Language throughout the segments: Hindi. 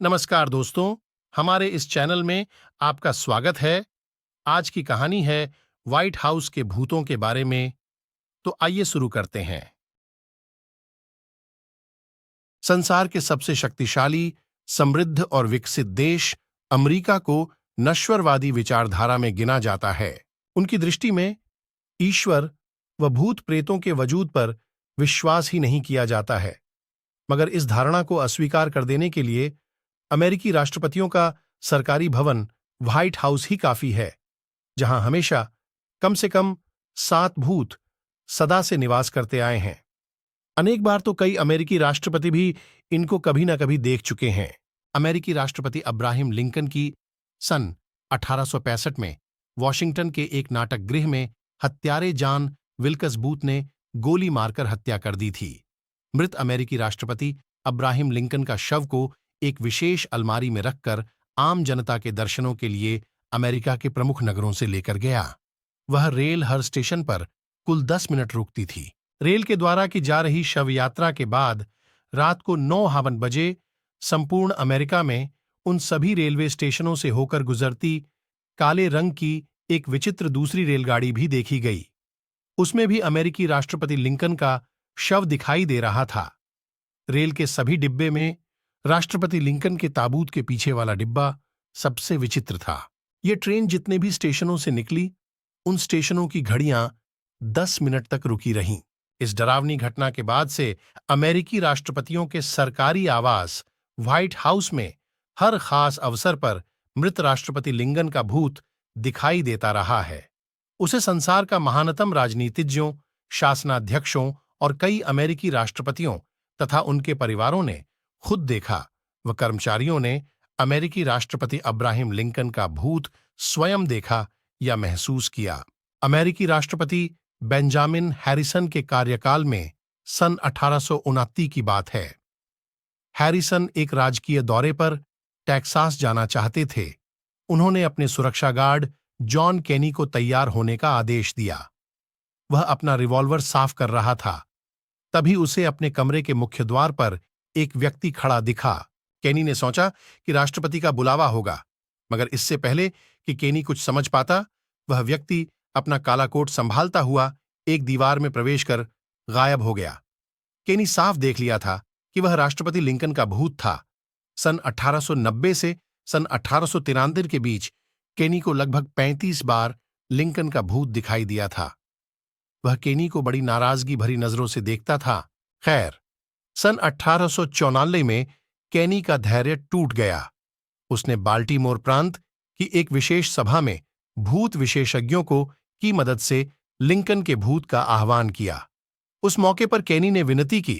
नमस्कार दोस्तों, हमारे इस चैनल में आपका स्वागत है। आज की कहानी है व्हाइट हाउस के भूतों के बारे में। तो आइए शुरू करते हैं। संसार के सबसे शक्तिशाली, समृद्ध और विकसित देश अमेरिका को नश्वरवादी विचारधारा में गिना जाता है। उनकी दृष्टि में ईश्वर व भूत प्रेतों के वजूद पर विश्वास ही नहीं किया जाता है, मगर इस धारणा को अस्वीकार कर देने के लिए अमेरिकी राष्ट्रपतियों का सरकारी भवन व्हाइट हाउस ही काफी है, जहां हमेशा कम से कम 7 भूत सदा से निवास करते आए हैं। अनेक बार तो कई अमेरिकी राष्ट्रपति भी इनको कभी ना कभी देख चुके हैं। अमेरिकी राष्ट्रपति अब्राहम लिंकन की सन 1865 में वॉशिंगटन के एक नाटक गृह में हत्यारे जॉन विल्कस बूथ ने गोली मारकर हत्या कर दी थी। मृत अमेरिकी राष्ट्रपति अब्राहम लिंकन का शव को एक विशेष अलमारी में रखकर आम जनता के दर्शनों के लिए अमेरिका के प्रमुख नगरों से लेकर गया। वह रेल हर स्टेशन पर कुल 10 मिनट रुकती थी। रेल के द्वारा की जा रही शव यात्रा के बाद रात को 9:52 बजे संपूर्ण अमेरिका में उन सभी रेलवे स्टेशनों से होकर गुजरती काले रंग की एक विचित्र दूसरी रेलगाड़ी भी देखी गई। उसमें भी अमेरिकी राष्ट्रपति लिंकन का शव दिखाई दे रहा था। रेल के सभी डिब्बे में राष्ट्रपति लिंकन के ताबूत के पीछे वाला डिब्बा सबसे विचित्र था। ये ट्रेन जितने भी स्टेशनों से निकली, उन स्टेशनों की घड़ियां 10 मिनट तक रुकी रहीं। इस डरावनी घटना के बाद से अमेरिकी राष्ट्रपतियों के सरकारी आवास व्हाइट हाउस में हर खास अवसर पर मृत राष्ट्रपति लिंकन का भूत दिखाई देता रहा है। उसे संसार का महानतम राजनीतिज्ञों, शासनाध्यक्षों और कई अमेरिकी राष्ट्रपतियों तथा उनके परिवारों ने खुद देखा व कर्मचारियों ने अमेरिकी राष्ट्रपति अब्राहम लिंकन का भूत स्वयं देखा या महसूस किया। अमेरिकी राष्ट्रपति बेंजामिन हैरिसन के कार्यकाल में सन 1829 की बात है। हैरिसन एक राजकीय दौरे पर टेक्सास जाना चाहते थे। उन्होंने अपने सुरक्षा गार्ड जॉन केनी को तैयार होने का आदेश दिया। वह अपना रिवॉल्वर साफ कर रहा था। तभी उसे अपने कमरे के मुख्य द्वार पर एक व्यक्ति खड़ा दिखा। केनी ने सोचा कि राष्ट्रपति का बुलावा होगा, मगर इससे पहले कि केनी कुछ समझ पाता, वह व्यक्ति अपना काला कोट संभालता हुआ एक दीवार में प्रवेश कर गायब हो गया। केनी साफ देख लिया था कि वह राष्ट्रपति लिंकन का भूत था। सन 1890 से सन 1893 के बीच केनी को लगभग 35 बार लिंकन का भूत दिखाई दिया था। वह केनी को बड़ी नाराजगी भरी नजरों से देखता था। खैर, सन 1894 में केनी का धैर्य टूट गया। उसने बाल्टीमोर प्रांत की एक विशेष सभा में भूत विशेषज्ञों को की मदद से लिंकन के भूत का आह्वान किया। उस मौके पर केनी ने विनती की,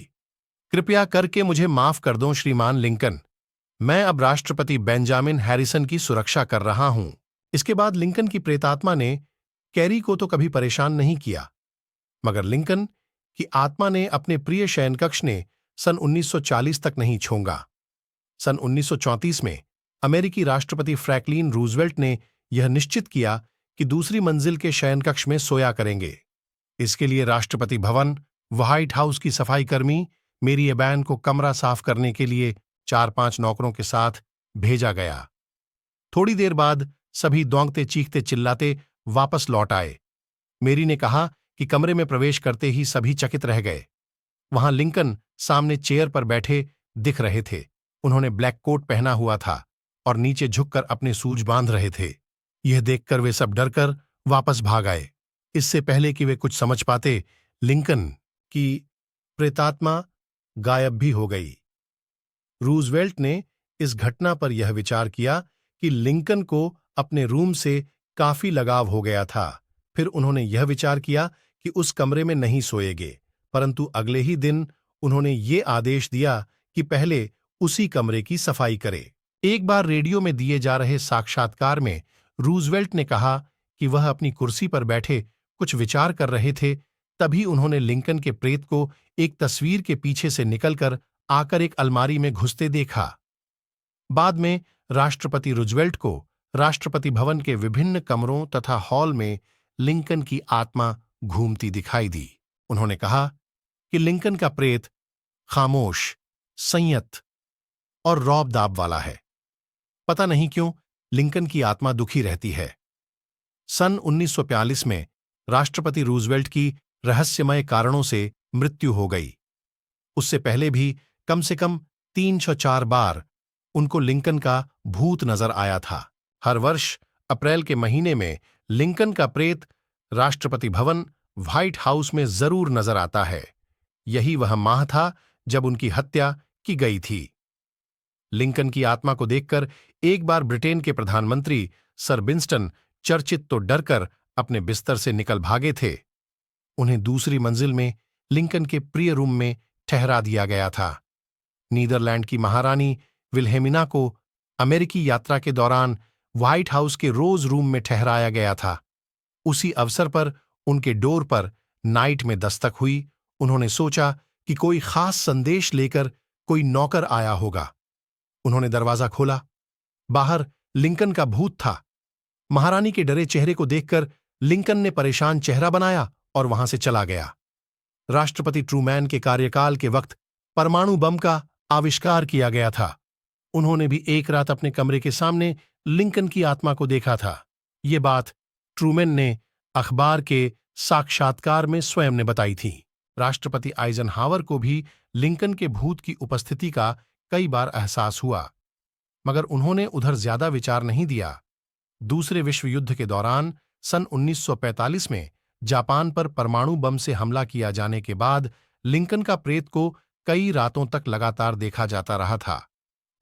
कृपया करके मुझे माफ कर दो श्रीमान लिंकन, मैं अब राष्ट्रपति बेंजामिन हैरिसन की सुरक्षा कर रहा हूं। इसके बाद लिंकन की प्रेतात्मा ने कैरी को तो कभी परेशान नहीं किया, मगर लिंकन की आत्मा ने अपने प्रिय शयनकक्ष ने सन 1940 तक नहीं छोंगा। सन 1934 में अमेरिकी राष्ट्रपति फ्रैंकलिन रूजवेल्ट ने यह निश्चित किया कि दूसरी मंजिल के शयनकक्ष में सोया करेंगे। इसके लिए राष्ट्रपति भवन व्हाइट हाउस की सफाई कर्मी मेरी एबैन को कमरा साफ करने के लिए 4-5 नौकरों के साथ भेजा गया। थोड़ी देर बाद सभी दौंगते चीखते चिल्लाते वापस लौट आए। मेरी ने कहा कि कमरे में प्रवेश करते ही सभी चकित रह गए। वहां लिंकन सामने चेयर पर बैठे दिख रहे थे। उन्होंने ब्लैक कोट पहना हुआ था और नीचे झुककर अपने सूज बांध रहे थे। यह देखकर वे सब डरकर वापस भाग आए। इससे पहले कि वे कुछ समझ पाते, लिंकन की प्रेतात्मा गायब भी हो गई। रूजवेल्ट ने इस घटना पर यह विचार किया कि लिंकन को अपने रूम से काफी लगाव हो गया था। फिर उन्होंने यह विचार किया कि उस कमरे में नहीं सोएंगे, परंतु अगले ही दिन उन्होंने ये आदेश दिया कि पहले उसी कमरे की सफाई करे। एक बार रेडियो में दिए जा रहे साक्षात्कार में रूजवेल्ट ने कहा कि वह अपनी कुर्सी पर बैठे कुछ विचार कर रहे थे। तभी उन्होंने लिंकन के प्रेत को एक तस्वीर के पीछे से निकलकर आकर एक अलमारी में घुसते देखा। बाद में राष्ट्रपति रूजवेल्ट को राष्ट्रपति भवन के विभिन्न कमरों तथा हॉल में लिंकन की आत्मा घूमती दिखाई दी। उन्होंने कहा कि लिंकन का प्रेत खामोश, संयत और रौब दाब वाला है। पता नहीं क्यों लिंकन की आत्मा दुखी रहती है। सन 1942 में राष्ट्रपति रूजवेल्ट की रहस्यमय कारणों से मृत्यु हो गई। उससे पहले भी कम से कम 304 बार उनको लिंकन का भूत नजर आया था। हर वर्ष अप्रैल के महीने में लिंकन का प्रेत राष्ट्रपति भवन व्हाइट हाउस में जरूर नजर आता है। यही वह माह था जब उनकी हत्या की गई थी। लिंकन की आत्मा को देखकर एक बार ब्रिटेन के प्रधानमंत्री सर विंस्टन चर्चिल तो डरकर अपने बिस्तर से निकल भागे थे। उन्हें दूसरी मंजिल में लिंकन के प्रिय रूम में ठहरा दिया गया था। नीदरलैंड की महारानी विल्हेमिना को अमेरिकी यात्रा के दौरान व्हाइट हाउस के रोज रूम में ठहराया गया था। उसी अवसर पर उनके डोर पर नाइट में दस्तक हुई। उन्होंने सोचा कि कोई खास संदेश लेकर कोई नौकर आया होगा। उन्होंने दरवाजा खोला। बाहर लिंकन का भूत था। महारानी के डरे चेहरे को देखकर लिंकन ने परेशान चेहरा बनाया और वहां से चला गया। राष्ट्रपति ट्रूमैन के कार्यकाल के वक्त परमाणु बम का आविष्कार किया गया था। उन्होंने भी एक रात अपने कमरे के सामने लिंकन की आत्मा को देखा था। ये बात ट्रूमैन ने अखबार के साक्षात्कार में स्वयं ने बताई थी। राष्ट्रपति आइजनहावर को भी लिंकन के भूत की उपस्थिति का कई बार एहसास हुआ, मगर उन्होंने उधर ज्यादा विचार नहीं दिया। दूसरे विश्व युद्ध के दौरान सन 1945 में जापान पर परमाणु बम से हमला किया जाने के बाद लिंकन का प्रेत को कई रातों तक लगातार देखा जाता रहा था।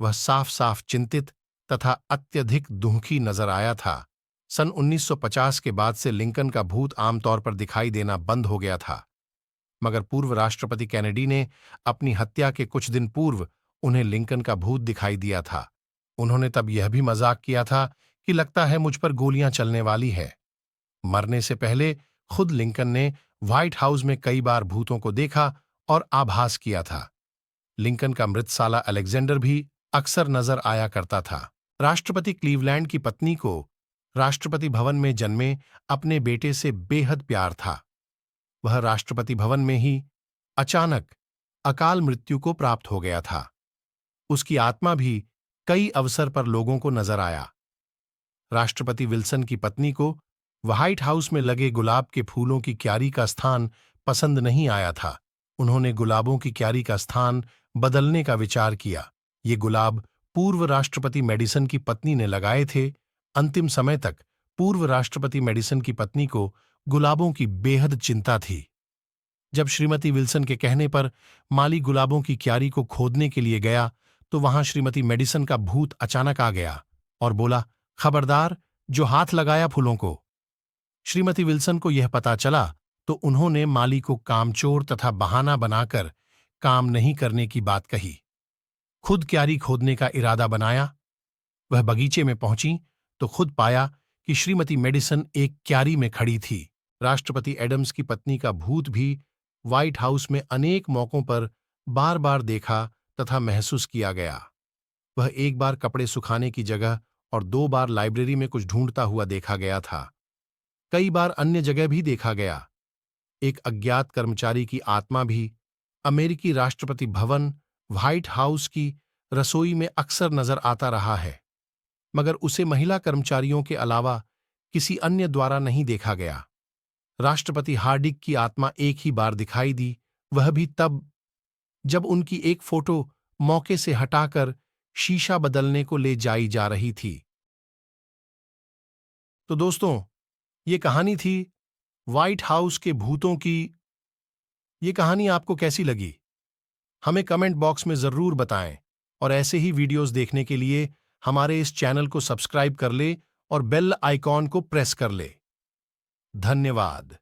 वह साफ साफ चिंतित तथा अत्यधिक दुखी नजर आया था। सन 1950 के बाद से लिंकन का भूत आमतौर पर दिखाई देना बंद हो गया था, मगर पूर्व राष्ट्रपति कैनेडी ने अपनी हत्या के कुछ दिन पूर्व उन्हें लिंकन का भूत दिखाई दिया था। उन्होंने तब यह भी मजाक किया था कि लगता है मुझ पर गोलियां चलने वाली है। मरने से पहले खुद लिंकन ने व्हाइट हाउस में कई बार भूतों को देखा और आभास किया था। लिंकन का मृतसाला अलेक्जेंडर भी अक्सर नजर आया करता था। राष्ट्रपति क्लीवलैंड की पत्नी को राष्ट्रपति भवन में जन्मे अपने बेटे से बेहद प्यार था। वह राष्ट्रपति भवन में ही अचानक अकाल मृत्यु को प्राप्त हो गया था। उसकी आत्मा भी कई अवसर पर लोगों को नजर आया। राष्ट्रपति विल्सन की पत्नी को व्हाइट हाउस में लगे गुलाब के फूलों की क्यारी का स्थान पसंद नहीं आया था। उन्होंने गुलाबों की क्यारी का स्थान बदलने का विचार किया। ये गुलाब पूर्व राष्ट्रपति मेडिसन की पत्नी ने लगाए थे। अंतिम समय तक पूर्व राष्ट्रपति मेडिसन की पत्नी को गुलाबों की बेहद चिंता थी। जब श्रीमती विल्सन के कहने पर माली गुलाबों की क्यारी को खोदने के लिए गया तो वहां श्रीमती मेडिसन का भूत अचानक आ गया और बोला, खबरदार, जो हाथ लगाया फूलों को। श्रीमती विल्सन को यह पता चला तो उन्होंने माली को कामचोर तथा बहाना बनाकर काम नहीं करने की बात कही। खुद क्यारी खोदने का इरादा बनाया। वह बगीचे में पहुंची तो खुद पाया कि श्रीमती मेडिसन एक क्यारी में खड़ी थी। राष्ट्रपति एडम्स की पत्नी का भूत भी व्हाइट हाउस में अनेक मौकों पर बार बार देखा तथा महसूस किया गया। वह एक बार कपड़े सुखाने की जगह और 2 बार लाइब्रेरी में कुछ ढूंढता हुआ देखा गया था। कई बार अन्य जगह भी देखा गया। एक अज्ञात कर्मचारी की आत्मा भी अमेरिकी राष्ट्रपति भवन व्हाइट हाउस की रसोई में अक्सर नजर आता रहा है, मगर उसे महिला कर्मचारियों के अलावा किसी अन्य द्वारा नहीं देखा गया। राष्ट्रपति हार्डिक की आत्मा एक ही बार दिखाई दी, वह भी तब जब उनकी एक फोटो मौके से हटाकर शीशा बदलने को ले जाई जा रही थी। तो दोस्तों, ये कहानी थी व्हाइट हाउस के भूतों की। ये कहानी आपको कैसी लगी हमें कमेंट बॉक्स में जरूर बताएं, और ऐसे ही वीडियोस देखने के लिए हमारे इस चैनल को सब्सक्राइब कर ले और बेल आइकॉन को प्रेस कर ले। धन्यवाद।